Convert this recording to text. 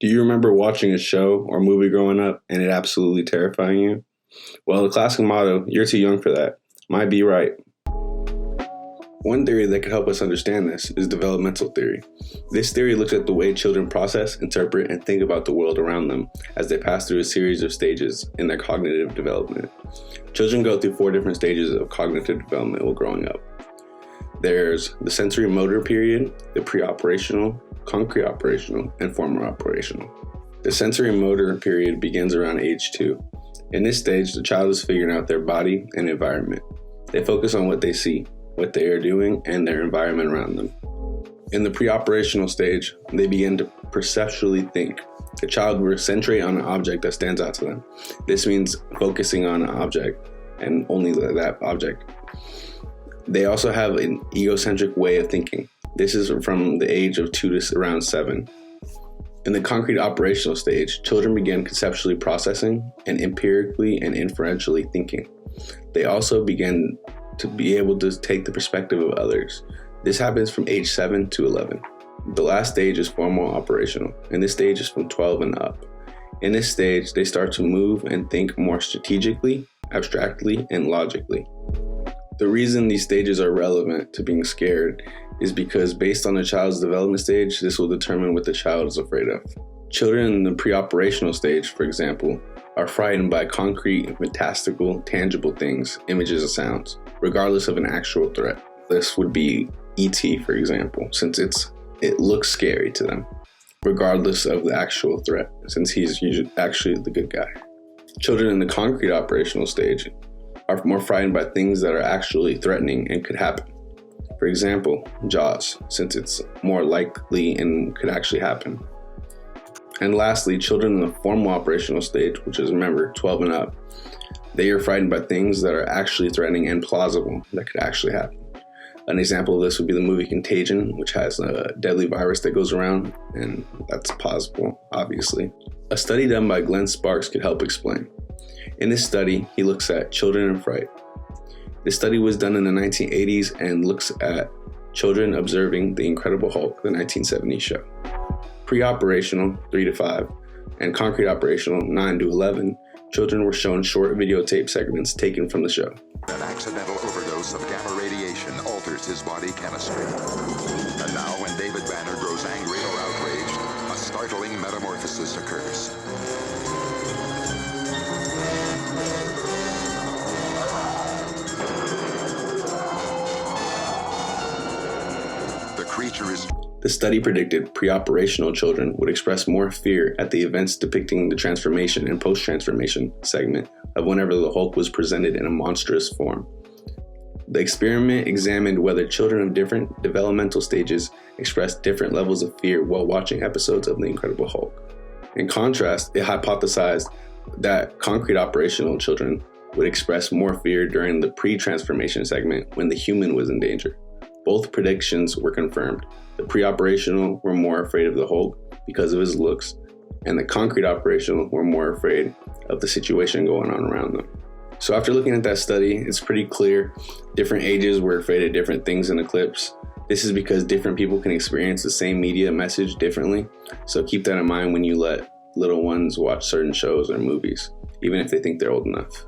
Do you remember watching a show or movie growing up and it absolutely terrifying you? Well, the classic motto, "You're too young for that," might be right. One theory that could help us understand this is developmental theory. This theory looks at the way children process, interpret, and think about the world around them as they pass through a series of stages in their cognitive development. Children go through 4 different stages of cognitive development while growing up. There's the sensory motor period, the pre-operational, concrete operational, and formal operational. The sensory motor period begins around age 2. In this stage, the child is figuring out their body and environment. They focus on what they see, what they are doing, and their environment around them. In the pre-operational stage, they begin to perceptually think. The child will centrate on an object that stands out to them. This means focusing on an object and only that object. They also have an egocentric way of thinking. This is from the age of 2 to around 7. In the concrete operational stage, children begin conceptually processing and empirically and inferentially thinking. They also begin to be able to take the perspective of others. This happens from age 7 to 11. The last stage is formal operational, and this stage is from 12 and up. In this stage, they start to move and think more strategically, abstractly, and logically. The reason these stages are relevant to being scared is because based on the child's development stage, this will determine what the child is afraid of. Children in the pre-operational stage, for example, are frightened by concrete, fantastical, tangible things, images, and sounds, regardless of an actual threat. This would be E.T., for example, since it looks scary to them, regardless of the actual threat, since he's usually actually the good guy. Children in the concrete operational stage are more frightened by things that are actually threatening and could happen. For example, Jaws, since it's more likely and could actually happen. And lastly, children in the formal operational stage, which is, remember, 12 and up, they are frightened by things that are actually threatening and plausible that could actually happen. An example of this would be the movie Contagion, which has a deadly virus that goes around, and that's plausible, obviously. A study done by Glenn Sparks could help explain. In this study, he looks at children in fright. This study was done in the 1980s and looks at children observing The Incredible Hulk, the 1970s show. Pre-operational, 3 to 5, and concrete operational, 9 to 11, children were shown short videotape segments taken from the show. An accidental overdose of gamma radiation alters his body chemistry. And now when David Banner grows angry or outraged, a startling metamorphosis occurs. The study predicted pre-operational children would express more fear at the events depicting the transformation and post-transformation segment of whenever the Hulk was presented in a monstrous form. The experiment examined whether children of different developmental stages expressed different levels of fear while watching episodes of The Incredible Hulk. In contrast, it hypothesized that concrete operational children would express more fear during the pre-transformation segment when the human was in danger. Both predictions were confirmed. The pre-operational were more afraid of the Hulk because of his looks, and the concrete operational were more afraid of the situation going on around them. So after looking at that study, it's pretty clear different ages were afraid of different things in the clips. This is because different people can experience the same media message differently, so keep that in mind when you let little ones watch certain shows or movies, even if they think they're old enough.